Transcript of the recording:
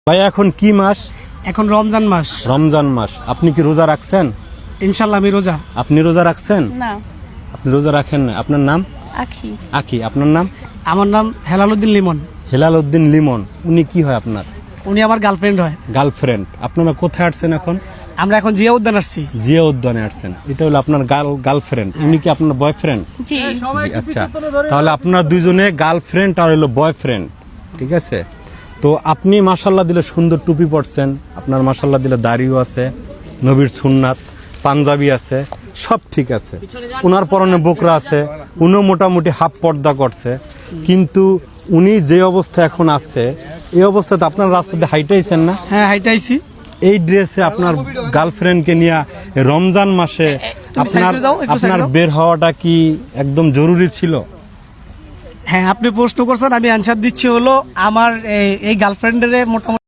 ভাই এখন কি মাস? এখন রমজান মাস। রমজান মাস। আপনি কি রোজা রাখছেন? ইনশাল্লাহ আমি রোজা। আপনি রোজা রাখছেন? না। আপনি রোজা রাখেন না। আপনার নাম? আখি। আকি। আপনার নাম? আমার নাম হেলাল উদ্দিন লিমন। হেলাল উদ্দিন লিমন। উনি কি হয় আপনার? উনি আমার গার্লফ্রেন্ড হয়। গার্লফ্রেন্ড। আপনারা কোথায় আসছেন এখন? আমরা এখন জিয়া উদ্যান আসছি। জিয়া উদ্যানে আসছেন। এটা হলো আপনার গার্লফ্রেন্ড। উনি কি আপনার বয়ফ্রেন্ড? জি। আচ্ছা, তাহলে আপনার দুইজনে গার্লফ্রেন্ড আর হলো বয়ফ্রেন্ড, ঠিক আছে? তো আপনি মাশাল্লাহ দিলে সুন্দর টুপি পরছেন, আপনার মাশাল্লাহ দিলে দাড়িও আছে, নবীর সুন্নাত, পাঞ্জাবি আছে, সব ঠিক আছে। উনার পরনে বোকরা আছে, উনিও মোটামুটি হাফ পর্দা করছে, কিন্তু উনি যে অবস্থা এখন আছে এই অবস্থাতে আপনার রাস্তাতে হাইটাইছেন না? হ্যাঁ হাইটাইছি। এই ড্রেসে আপনার গার্লফ্রেন্ডকে নিয়ে রমজান মাসে তুমি আপনার side এ যাও, একটু side এ আপনার যাও। বের হওয়াটা কি একদম জরুরি ছিল? হ্যাঁ আপনি প্রশ্ন করছেন, আমি অ্যান্সার দিচ্ছি হলো আমার এই গার্লফ্রেন্ডের মোটামুটি